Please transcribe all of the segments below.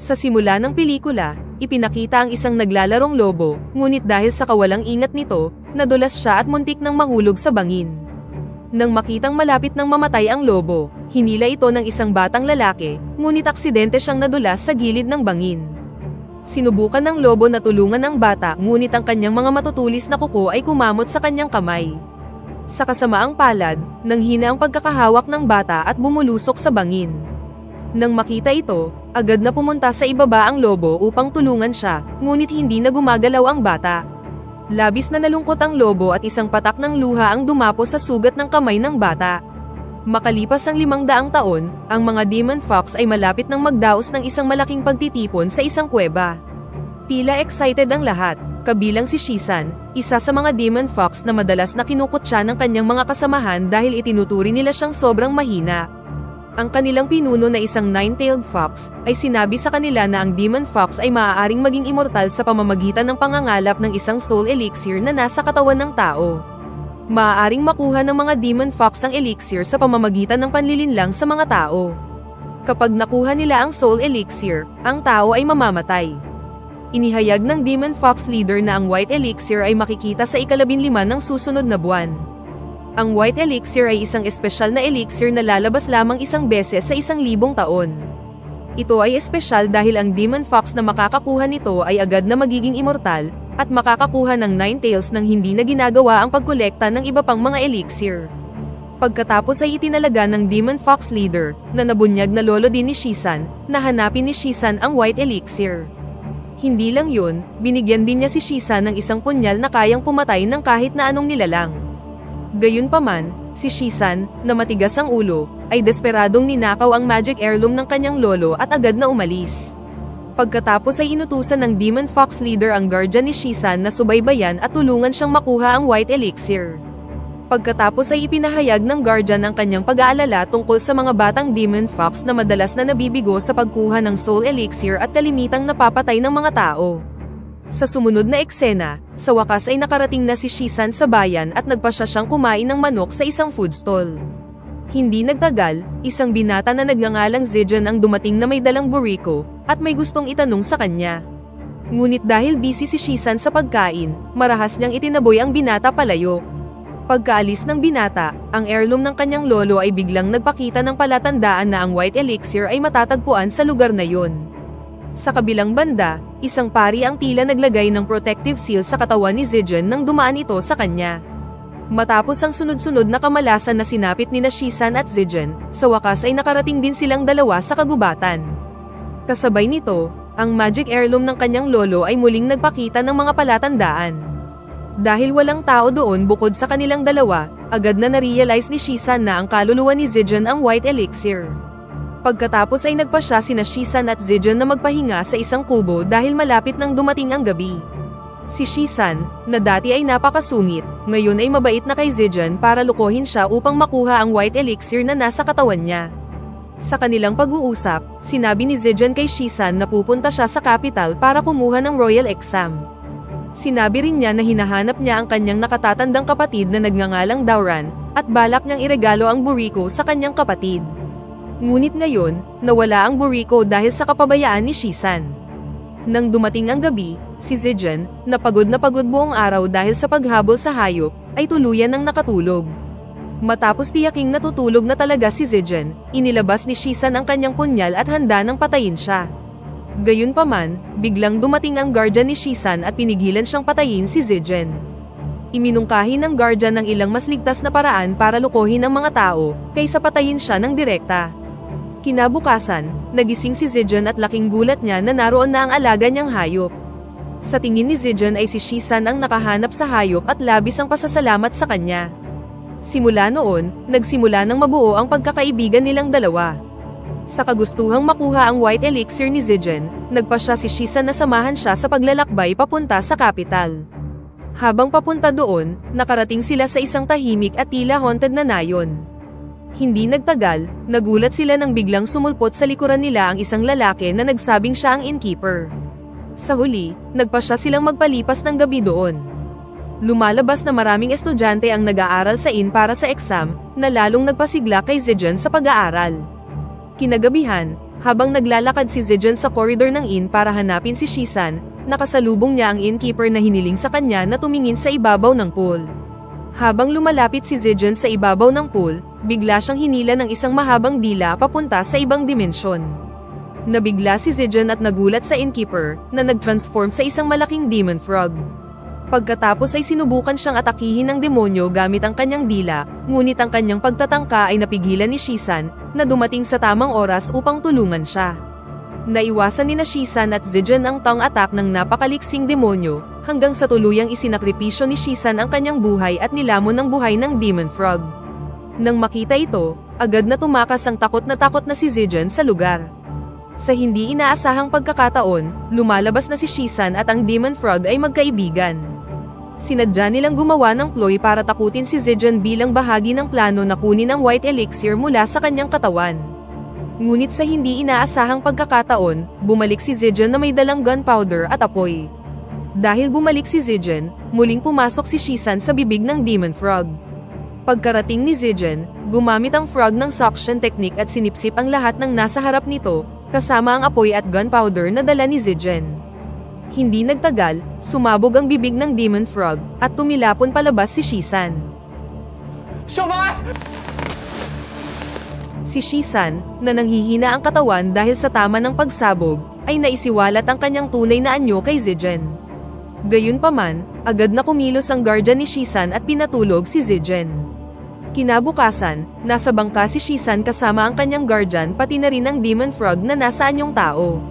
Sa simula ng pelikula, ipinakita ang isang naglalarong lobo, ngunit dahil sa kawalang ingat nito, nadulas siya at muntik nang mahulog sa bangin. Nang makitang malapit nang mamatay ang lobo, hinila ito ng isang batang lalaki, ngunit aksidente siyang nadulas sa gilid ng bangin. Sinubukan ng lobo na tulungan ang bata, ngunit ang kanyang mga matutulis na kuko ay kumamot sa kanyang kamay. Sa kasamaang palad, nanghina ang pagkakahawak ng bata at bumulusok sa bangin. Nang makita ito, agad na pumunta sa ibaba ang lobo upang tulungan siya, ngunit hindi na gumagalaw ang bata. Labis na nalungkot ang lobo at isang patak ng luha ang dumapo sa sugat ng kamay ng bata. Makalipas ang 500 taon, ang mga demon fox ay malapit nang magdaos ng isang malaking pagtitipon sa isang kuweba. Tila excited ang lahat, kabilang si Shisan, isa sa mga demon fox na madalas na kinukutya ng kanyang mga kasamahan dahil itinuturi nila siyang sobrang mahina. Ang kanilang pinuno na isang nine-tailed fox, ay sinabi sa kanila na ang demon fox ay maaaring maging immortal sa pamamagitan ng pangangalap ng isang soul elixir na nasa katawan ng tao. Maaaring makuha ng mga demon fox ang elixir sa pamamagitan ng panlilinlang sa mga tao. Kapag nakuha nila ang soul elixir, ang tao ay mamamatay. Inihayag ng demon fox leader na ang white elixir ay makikita sa 15 ng susunod na buwan. Ang white elixir ay isang espesyal na elixir na lalabas lamang isang beses sa 1,000 taon. Ito ay espesyal dahil ang demon fox na makakakuha nito ay agad na magiging immortal, at makakakuha ng 9 tails nang hindi na ginagawa ang pagkolekta ng iba pang mga elixir. Pagkatapos ay itinalaga ng demon fox leader, na nabunyag na lolo din ni Shisan, na hanapin ni Shisan ang white elixir. Hindi lang yun, binigyan din niya si Shisan ng isang punyal na kayang pumatay ng kahit na anong nilalang. Gayunpaman, si Shisan, na matigas ang ulo, ay desperadong ninakaw ang magic heirloom ng kanyang lolo at agad na umalis. Pagkatapos ay inutusan ng demon fox leader ang guardian ni Shisan na subaybayan at tulungan siyang makuha ang white elixir. Pagkatapos ay ipinahayag ng guardian ang kanyang pag-aalala tungkol sa mga batang demon fox na madalas na nabibigo sa pagkuha ng soul elixir at kalimitang napapatay ng mga tao. Sa sumunod na eksena, sa wakas ay nakarating na si Shisan sa bayan at nagpasya siyang kumain ng manok sa isang food stall. Hindi nagtagal, isang binata na nagngangalang Zijon ang dumating na may dalang burrito, at may gustong itanong sa kanya. Ngunit dahil busy si Shisan sa pagkain, marahas niyang itinaboy ang binata palayo. Pagkaalis ng binata, ang heirloom ng kanyang lolo ay biglang nagpakita ng palatandaan na ang white elixir ay matatagpuan sa lugar na yon. Sa kabilang banda, isang pari ang tila naglagay ng protective seal sa katawan ni Zijon nang dumaan ito sa kanya. Matapos ang sunod-sunod na kamalasan na sinapit nina Shisan at Zijon, sa wakas ay nakarating din silang dalawa sa kagubatan. Kasabay nito, ang magic heirloom ng kanyang lolo ay muling nagpakita ng mga palatandaan. Dahil walang tao doon bukod sa kanilang dalawa, agad na narealize ni Shisan na ang kaluluwa ni Zijon ang white elixir. Pagkatapos ay nagpasya sina Shisan at Zijon na magpahinga sa isang kubo dahil malapit nang dumating ang gabi. Si Shisan, na dati ay napakasungit, ngayon ay mabait na kay Zijon para lukohin siya upang makuha ang white elixir na nasa katawan niya. Sa kanilang pag-uusap, sinabi ni Zijon kay Shisan na pupunta siya sa capital para kumuha ng royal exam. Sinabi rin niya na hinahanap niya ang kanyang nakatatandang kapatid na nagngangalang Dauran, at balak niyang iregalo ang burrito sa kanyang kapatid. Ngunit ngayon, nawala ang burrito dahil sa kapabayaan ni Shisan. Nang dumating ang gabi, si Zijon, na pagod buong araw dahil sa paghabol sa hayop, ay tuluyan ng nakatulog. Matapos tiyaking natutulog na talaga si Zijon, inilabas ni Shisan ang kanyang punyal at handa nang patayin siya. Gayunpaman, biglang dumating ang guardian ni Shisan at pinigilan siyang patayin si Zijon. Iminungkahi ng guardian ng ilang mas ligtas na paraan para lukohin ang mga tao, kaysa patayin siya ng direkta. Kinabukasan, nagising si Zijon at laking gulat niya na naroon na ang alaga niyang hayop. Sa tingin ni Zijon ay si Shisan ang nakahanap sa hayop at labis ang pasasalamat sa kanya. Simula noon, nagsimula ng mabuo ang pagkakaibigan nilang dalawa. Sa kagustuhang makuha ang white elixir ni Zijon, nagpasya si Shisan na samahan siya sa paglalakbay papunta sa kapital. Habang papunta doon, nakarating sila sa isang tahimik at tila haunted na nayon. Hindi nagtagal, nagulat sila nang biglang sumulpot sa likuran nila ang isang lalaki na nagsabing siya ang innkeeper. Sa huli, nagpasya silang magpalipas ng gabi doon. Lumalabas na maraming estudyante ang nag-aaral sa inn para sa exam, na lalong nagpasigla kay Zijon sa pag-aaral. Kinagabihan, Habang naglalakad si Zijan sa koridor ng inn para hanapin si Shisan, nakasalubong niya ang innkeeper na hiniling sa kanya na tumingin sa ibabaw ng pool. Habang lumalapit si Zijan sa ibabaw ng pool, bigla siyang hinila ng isang mahabang dila papunta sa ibang dimensyon. Nabigla si Zijan at nagulat sa innkeeper na nag-transform sa isang malaking demon frog. Pagkatapos ay sinubukan siyang atakihin ng demonyo gamit ang kanyang dila, ngunit ang kanyang pagtatangka ay napigilan ni Shisan na dumating sa tamang oras upang tulungan siya. Naiwasan ni Shisan at Zijan ang tongue attack ng napakaliksing demonyo, hanggang sa tuluyang isinakripisyo ni Shisan ang kanyang buhay at nilamon ang buhay ng demon frog. Nang makita ito, agad na tumakas ang takot na si Zijan sa lugar. Sa hindi inaasahang pagkakataon, lumalabas na si Shisan at ang demon frog ay magkaibigan. Sinadya nilang gumawa ng ploy para takutin si Zijan bilang bahagi ng plano na kunin ang white elixir mula sa kanyang katawan. Ngunit sa hindi inaasahang pagkakataon, bumalik si Zijan na may dalang gunpowder at apoy. Dahil bumalik si Zijan, muling pumasok si Shisan sa bibig ng demon frog. Pagkarating ni Zijan, gumamit ang frog ng suction technique at sinipsip ang lahat ng nasa harap nito, kasama ang apoy at gunpowder na dala ni Zijan. Hindi nagtagal, sumabog ang bibig ng demon frog, at tumilapon palabas si Shisan. Si Shisan, na nanghihina ang katawan dahil sa tama ng pagsabog, ay naisiwalat ang kanyang tunay na anyo kay Zijan. Gayunpaman, agad na kumilos ang guardian ni Shisan at pinatulog si Zijan. Kinabukasan, nasa bangka si Shisan kasama ang kanyang guardian pati na rin ang demon frog na nasa anyong tao.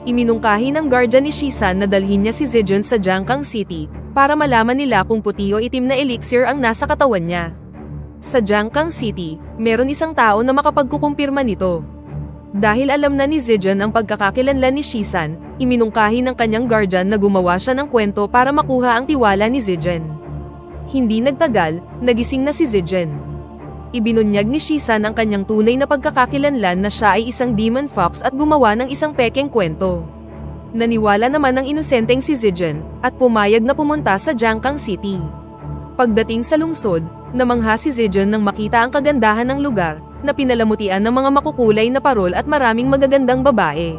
Iminungkahi ng guardian ni Shisan na dalhin niya si Zijan sa Jiangkang City, para malaman nila kung puti o itim na elixir ang nasa katawan niya. Sa Jiangkang City, meron isang tao na makapagkukumpirma nito. Dahil alam na ni Zijan ang pagkakakilanlan ni Shisan, iminungkahi ng kanyang guardian na gumawa siya ng kwento para makuha ang tiwala ni Zijan. Hindi nagtagal, nagising na si Zijan. Ibinunyag ni Shisan ang kanyang tunay na pagkakakilanlan na siya ay isang demon fox at gumawa ng isang pekeng kwento. Naniwala naman ang inosenteng si Zijan, at pumayag na pumunta sa Jiangkang City. Pagdating sa lungsod, namangha si Zijan nang makita ang kagandahan ng lugar, na pinalamutian ng mga makukulay na parol at maraming magagandang babae.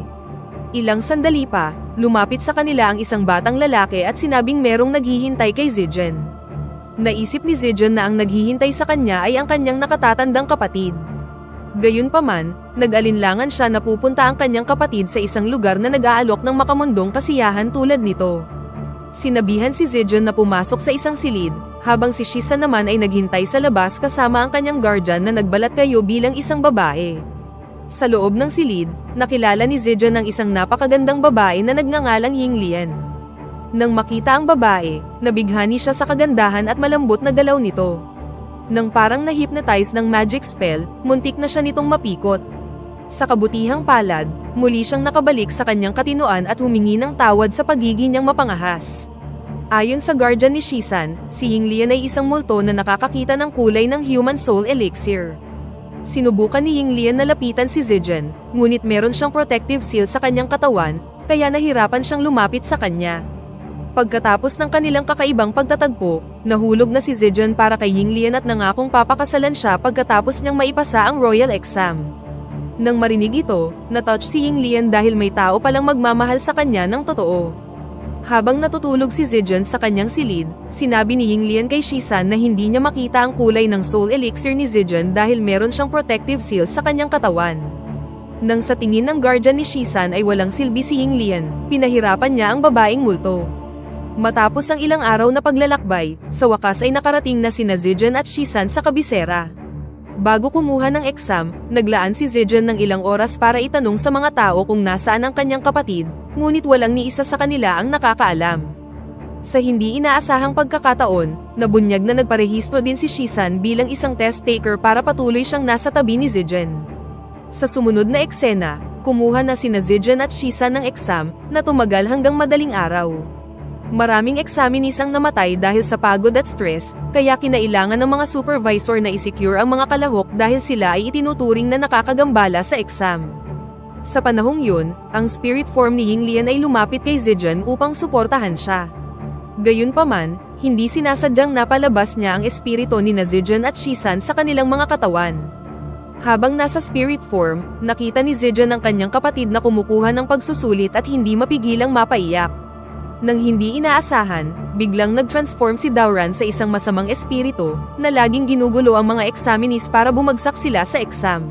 Ilang sandali pa, lumapit sa kanila ang isang batang lalaki at sinabing merong naghihintay kay Zijan. Naisip ni Zijan na ang naghihintay sa kanya ay ang kanyang nakatatandang kapatid. Gayunpaman, nag-alinlangan siya na pupunta ang kanyang kapatid sa isang lugar na nag-aalok ng makamundong kasiyahan tulad nito. Sinabihan si Zijan na pumasok sa isang silid, habang si Shisan naman ay naghintay sa labas kasama ang kanyang guardian na nagbalat kayo bilang isang babae. Sa loob ng silid, nakilala ni Zijan ang isang napakagandang babae na nagngangalang Yinglian. Nang makita ang babae, nabighani siya sa kagandahan at malambot na galaw nito. Nang parang na-hypnotize ng magic spell, muntik na siya nitong mapikot. Sa kabutihang palad, muli siyang nakabalik sa kanyang katinoan at humingi ng tawad sa pagiging niyang mapangahas. Ayon sa guardian ni Shisan, si Yinglian ay isang multo na nakakakita ng kulay ng human soul elixir. Sinubukan ni Yinglian na lapitan si Zijan, ngunit meron siyang protective seal sa kanyang katawan, kaya nahirapan siyang lumapit sa kanya. Pagkatapos ng kanilang kakaibang pagtatagpo, nahulog na si Zijan para kay Yinglian at nangakong papakasalan siya pagkatapos niyang maipasa ang royal exam. Nang marinig ito, natouch si Yinglian dahil may tao palang magmamahal sa kanya ng totoo. Habang natutulog si Zijan sa kanyang silid, sinabi ni Yinglian kay Shisan na hindi niya makita ang kulay ng soul elixir ni Zijan dahil meron siyang protective seal sa kanyang katawan. Nang sa tingin ng guardian ni Shisan ay walang silbi si Yinglian, pinahirapan niya ang babaeng multo. Matapos ang ilang araw na paglalakbay, sa wakas ay nakarating na sina Zijan at Shisan sa kabisera. Bago kumuha ng exam, naglaan si Zijan ng ilang oras para itanong sa mga tao kung nasaan ang kanyang kapatid, ngunit walang ni isa sa kanila ang nakakaalam. Sa hindi inaasahang pagkakataon, nabunyag na nagparehistro din si Shisan bilang isang test taker para patuloy siyang nasa tabi ni Zijan. Sa sumunod na eksena, kumuha na sina Zijan at Shisan ng exam, na tumagal hanggang madaling araw. Maraming examinees ang namatay dahil sa pagod at stress, kaya kinailangan ng mga supervisor na isecure ang mga kalahok dahil sila ay itinuturing na nakakagambala sa exam. Sa panahong yun, ang spirit form ni Yinglian ay lumapit kay Zijan upang suportahan siya. Gayunpaman, hindi sinasadyang napalabas niya ang espiritu ni Zijan at Shisan sa kanilang mga katawan. Habang nasa spirit form, nakita ni Zijon ang kanyang kapatid na kumukuha ng pagsusulit at hindi mapigilang mapaiyak. Nang hindi inaasahan, biglang nag-transform si Dauran sa isang masamang espiritu, na laging ginugulo ang mga examinees para bumagsak sila sa exam.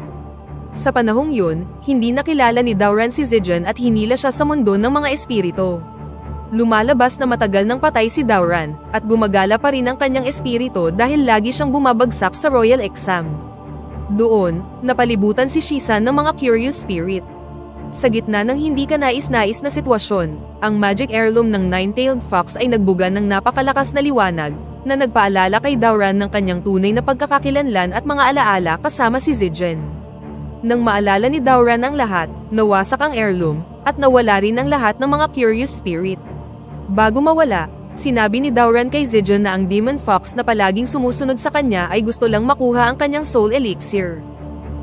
Sa panahong yun, hindi nakilala ni Dauran si Zijon at hinila siya sa mundo ng mga espiritu. Lumalabas na matagal nang patay si Dauran, at gumagala pa rin ang kanyang espiritu dahil lagi siyang bumabagsak sa royal exam. Doon, napalibutan si Shisan ng mga curious spirit. Sa gitna ng hindi kanais-nais na sitwasyon, ang magic heirloom ng Nine-Tailed Fox ay nagbuga ng napakalakas na liwanag, na nagpaalala kay Dauran ng kanyang tunay na pagkakakilanlan at mga alaala kasama si Zijon. Nang maalala ni Dauran ang lahat, nawasak ang heirloom, at nawala rin ang lahat ng mga curious spirit. Bago mawala, sinabi ni Dauran kay Zijon na ang Demon Fox na palaging sumusunod sa kanya ay gusto lang makuha ang kanyang soul elixir.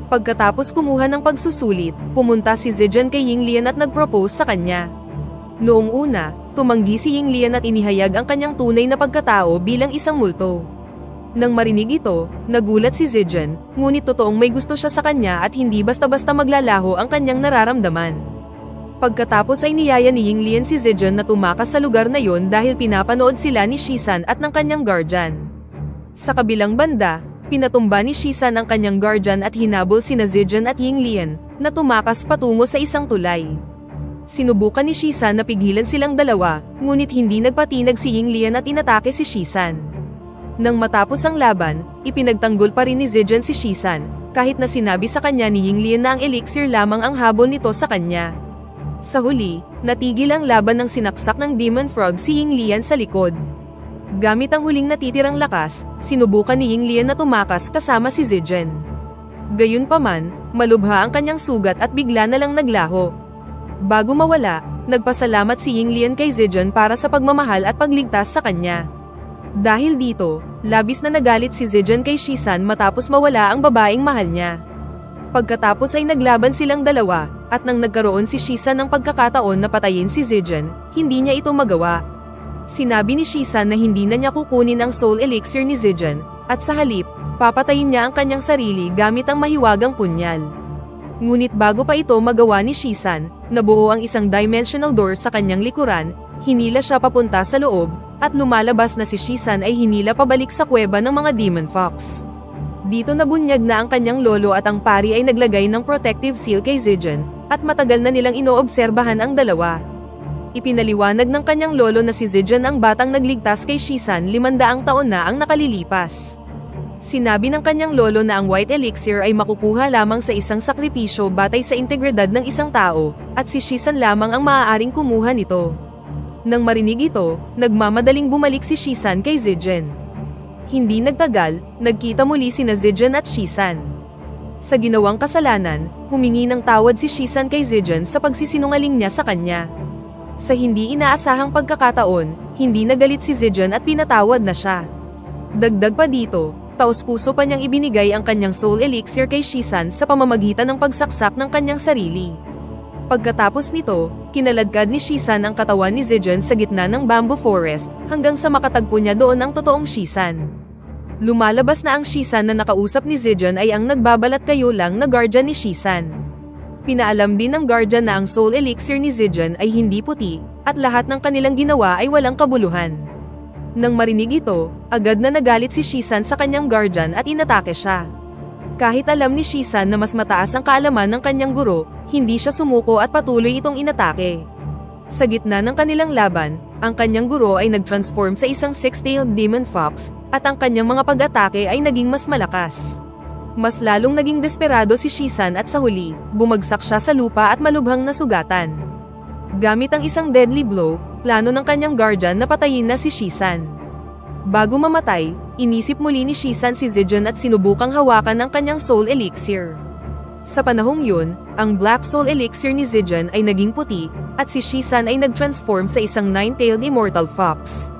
Pagkatapos kumuha ng pagsusulit, pumunta si Zijon kay Yinglian at nag-propose sa kanya. Noong una, tumanggi si Yinglian at inihayag ang kanyang tunay na pagkatao bilang isang multo. Nang marinig ito, nagulat si Zijon, ngunit totoong may gusto siya sa kanya at hindi basta-basta maglalaho ang kanyang nararamdaman. Pagkatapos ay niyaya ni Yinglian si Zijon na tumakas sa lugar na yon dahil pinapanood sila ni Shisan at ng kanyang guardian. Sa kabilang banda, pinatumba ni Shisan ang kanyang guardian at hinabol sina Zijon at Yinglian, na tumakas patungo sa isang tulay. Sinubukan ni Shisan na pigilan silang dalawa, ngunit hindi nagpatinag si Yinglian at inatake si Shisan. Nang matapos ang laban, ipinagtanggol pa rin ni Zijon si Shisan, kahit na sinabi sa kanya ni Yinglian na ang elixir lamang ang habol nito sa kanya. Sa huli, natigil ang laban ng sinaksak ng Demon Frog si Yinglian sa likod. Gamit ang huling natitirang lakas, sinubukan ni Yinglian na tumakas kasama si Zijon. Gayunpaman, malubha ang kanyang sugat at bigla na lang naglaho. Bago mawala, nagpasalamat si Yinglian kay Zijon para sa pagmamahal at pagligtas sa kanya. Dahil dito, labis na nagalit si Zijon kay Shisan matapos mawala ang babaeng mahal niya. Pagkatapos ay naglaban silang dalawa, at nang nagkaroon si Shisan ng pagkakataon na patayin si Zijon, hindi niya ito magawa. Sinabi ni Shisan na hindi na niya kukunin ang soul elixir ni Zijon, at sa halip, papatayin niya ang kanyang sarili gamit ang mahiwagang punyal. Ngunit bago pa ito magawa ni Shisan, nabuo ang isang dimensional door sa kanyang likuran, hinila siya papunta sa loob, at lumalabas na si Shisan ay hinila pabalik sa kuweba ng mga Demon Fox. Dito nabunyag na ang kanyang lolo at ang pari ay naglagay ng protective seal kay Zijon, at matagal na nilang inoobserbahan ang dalawa. Ipinaliwanag ng kanyang lolo na si Zijon ang batang nagligtas kay Shisan 500 taon na ang nakalilipas. Sinabi ng kanyang lolo na ang white elixir ay makukuha lamang sa isang sakripisyo batay sa integridad ng isang tao, at si Shisan lamang ang maaaring kumuha nito. Nang marinig ito, nagmamadaling bumalik si Shisan kay Zijon. Hindi nagtagal, nagkita muli sina Zijon at Shisan. Sa ginawang kasalanan, humingi ng tawad si Shisan kay Zijon sa pagsisinungaling niya sa kanya. Sa hindi inaasahang pagkakataon, hindi nagalit si Zijon at pinatawad na siya. Dagdag pa dito, taos-puso pa niyang ibinigay ang kanyang soul elixir kay Shisan sa pamamagitan ng pagsaksak ng kanyang sarili. Pagkatapos nito, kinaladkad ni Shisan ang katawan ni Zijon sa gitna ng bamboo forest, hanggang sa makatagpo niya doon ang totoong Shisan. Lumalabas na ang Shisan na nakausap ni Zijon ay ang nagbabalat kayo lang na guardian ni Shisan. Pinaalam din ng guardian na ang soul elixir ni Zijon ay hindi puti, at lahat ng kanilang ginawa ay walang kabuluhan. Nang marinig ito, agad na nagalit si Shisan sa kanyang guardian at inatake siya. Kahit alam ni Shisan na mas mataas ang kaalaman ng kanyang guro, hindi siya sumuko at patuloy itong inatake. Sa gitna ng kanilang laban, ang kanyang guro ay nag-transform sa isang six-tailed demon fox, at ang kanyang mga pag-atake ay naging mas malakas. Mas lalong naging desperado si Shisan at sa huli, bumagsak siya sa lupa at malubhang nasugatan. Gamit ang isang deadly blow, plano ng kanyang guardian na patayin na si Shisan. Bago mamatay, inisip muli ni Shisan si Zijon at sinubukang hawakan ang kanyang soul elixir. Sa panahong yun, ang Black Soul Elixir ni Zijon ay naging puti, at si Shisan ay nag-transform sa isang nine-tailed immortal fox.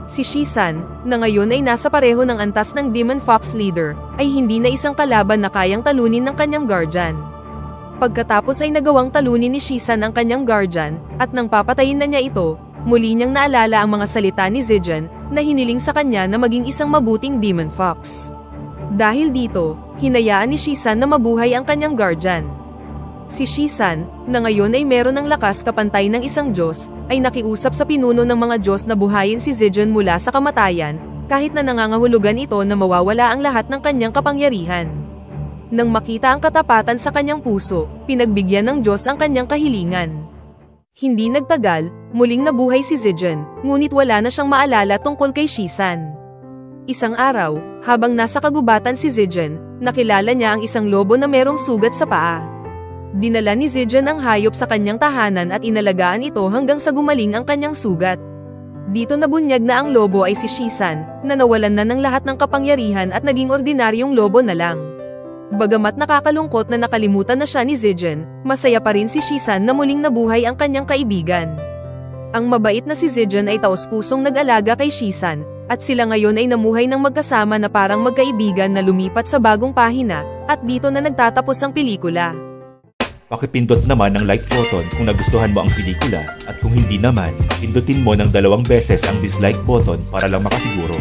Si Shisan, na ngayon ay nasa pareho ng antas ng Demon Fox Leader, ay hindi na isang kalaban na kayang talunin ng kanyang guardian. Pagkatapos ay nagawang talunin ni Shisan ang kanyang guardian, at nang papatayin na niya ito, muli niyang naalala ang mga salita ni Zijon, na hiniling sa kanya na maging isang mabuting Demon Fox. Dahil dito, hinayaan ni Shisan na mabuhay ang kanyang guardian. Si Shisan, na ngayon ay meron ng lakas kapantay ng isang Diyos, ay nakiusap sa pinuno ng mga Diyos na buhayin si Zijun mula sa kamatayan, kahit na nangangahulugan ito na mawawala ang lahat ng kanyang kapangyarihan. Nang makita ang katapatan sa kanyang puso, pinagbigyan ng Diyos ang kanyang kahilingan. Hindi nagtagal, muling nabuhay si Zijun, ngunit wala na siyang maalala tungkol kay Shisan. Isang araw, habang nasa kagubatan si Zijun, nakilala niya ang isang lobo na merong sugat sa paa. Dinala ni Zijun ang hayop sa kanyang tahanan at inalagaan ito hanggang sa gumaling ang kanyang sugat. Dito nabunyag na ang lobo ay si Shisan, na nawalan na ng lahat ng kapangyarihan at naging ordinaryong lobo na lang. Bagamat nakakalungkot na nakalimutan na siya ni Zijun, masaya pa rin si Shisan na muling nabuhay ang kanyang kaibigan. Ang mabait na si Zijun ay taos-pusong nag-alaga kay Shisan, at sila ngayon ay namuhay ng magkasama na parang magkaibigan na lumipat sa bagong pahina, at dito na nagtatapos ang pelikula. Pakipindot naman ang like button kung nagustuhan mo ang pelikula at kung hindi naman, pindutin mo ng 2 beses ang dislike button para lang makasiguro.